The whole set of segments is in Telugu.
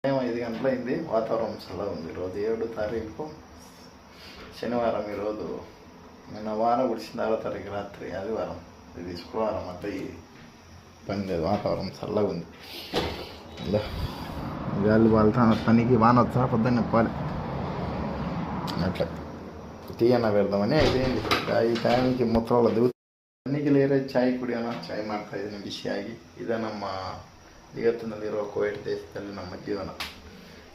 5 గంటలైంది. వాతావరణం చల్లగా ఉంది. ఈరోజు 7 తారీఖు శనివారం. ఈరోజు నిన్న వారం గుడిచిన 6వ తారీఖు రాత్రి ఆదివారం, ఇది శుక్రవారం. అంతా ఈ పని లేదు, వాతావరణం చల్లగా ఉంది. గాలి వాళ్ళ పనికి వాన వచ్చా పొద్దున్న పోలే అట్లా తీయన పెడదామని అయిపోయింది. ఈ టైంకి మొత్తం దిగు ತಣ್ಣಗೆ ಲೇರೆ ಚಾಯ್ ಕುಡಿಯೋಣ. ಚಾಯ್ ಮಾಡ್ತಾಯಿದ್ದೀನಿ ಬಿಸಿಯಾಗಿ. ಇದು ನಮ್ಮ ಜಗತ್ತಿನಲ್ಲಿರುವ ಕೋವಿಡ್ ದೇಶದಲ್ಲಿ ನಮ್ಮ ಜೀವನ.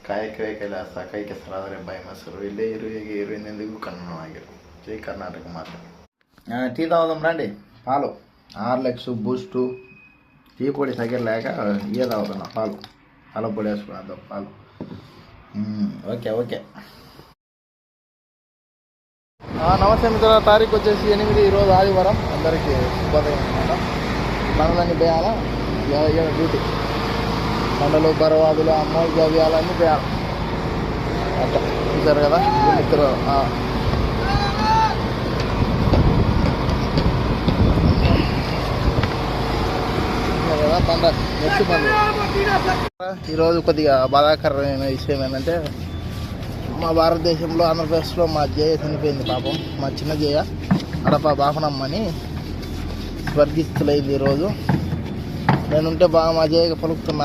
ಕಾಯಕವೇ ಕೈಲಾಸ, ಕೈ ಕೆಸರಾದರೆ ಬಾಯಿ ಮೊಸರು. ಇಲ್ಲೇ ಹೀಗೆ ಎಂದಿಗೂ ಕನ್ನಡವಾಗಿರು. ಜೈ ಕರ್ನಾಟಕ ಮಾತ್ರ. టీ తాగుదాం రండి. పాలు, హార్లిక్స్, బూస్టు, టీ పొడి తగ్గర లేక ఇవే తాగుతున్నా. పాలు పొడి వేసుకున్నాం. పాలు ఓకే ఓకే. నమస్తే మిత్రుల, తారీఖు వచ్చేసి 8, ఈరోజు ఆదివారం. అందరికీ శుభోదయం అనమాట. బండ్లన్నీ వేయాలా, డ్యూటీ. బండలు, బరవాదులు, అమ్మోలు వేయాలన్నీ వేయాలి. అట్లా చూసారు కదా మిత్రులు. కదా బండ నెక్స్ట్ బండి. ఈరోజు కొద్దిగా బాధాకరమైన విషయం ఏంటంటే, మా భారతదేశంలో ఆంధ్రప్రదేశ్లో మా జయ చనిపోయింది. పాపం మా చిన్న జయ అడప బాపనమ్మని స్వర్గిస్తులైంది. ఈరోజు నేనుంటే బాగా మా జయకి పలుకుతున్నా,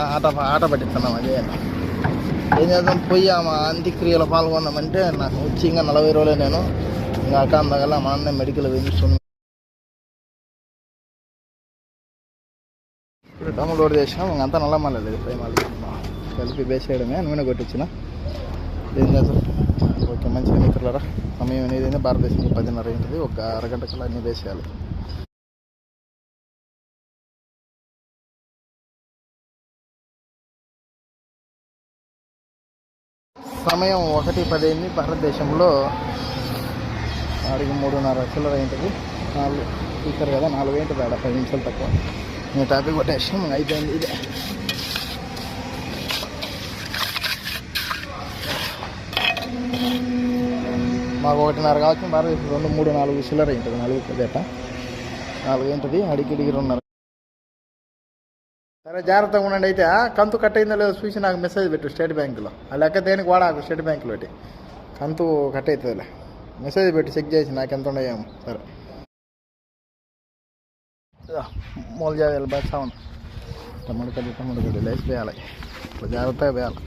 ఆట పట్టిస్తున్నా మా జయని. ఏం చేద్దాం, పోయి మా అంత్యక్రియలో పాల్గొన్నామంటే నాకు వచ్చి ఇంకా 40 రోజులే. నేను ఇంకా అకాంతగల మా అన్న మెడికల్ వేయించుకుని ఇప్పుడు డమ్ము లోడ్ చేసినాం. ఇంకంతా నల్లమల్ల లేదు, ప్రేమాలు కలిపి వేసేయడమే. నూనె కొట్టించిన. ఏం చేద్దాం. ఓకే, మంచిగా మిత్రులారా. సమయం అనేది భారతదేశంలో 10:30 ఉంటుంది. ఒక అరగంట కల్లా అన్నీ వేసేయాలి. సమయం 1:10 అయింది. భారతదేశంలో 3:30 చిల్లర ఉంటుంది. 4 స్పీకర్ కదా, 4 ఉంటుంది. ఆడ 10 నిమిషాలు తక్కువ. నేను టాపిక్ కొట్టేసాం, అయిపోయింది. ఇదే మాకు 1:30 కావచ్చు. భారతదేశం 2, 3, 4 చిల్లర ఉంటుంది. 4 అట 4 ఉంటుంది. అడిగిడిగి 2:30. సరే, జాగ్రత్తగా ఉండండి. అయితే కంతు కట్ అయిందో లేదో చూసి నాకు మెసేజ్ పెట్టు. స్టేట్ బ్యాంకులో ఆ లెక్క దేనికి వాడాకు. స్టేట్ బ్యాంకులో పెట్టి కంతు కట్ అవుతుందిలే, మెసేజ్ పెట్టి చెక్ చేసి నాకు ఎంత ఉన్నాయేమో. సరే, మూల జాగ్రత్తలు బాగా సాగుంది. టమాటో కడ్డీ లేచి వేయాలి. జాగ్రత్తగా వేయాలి.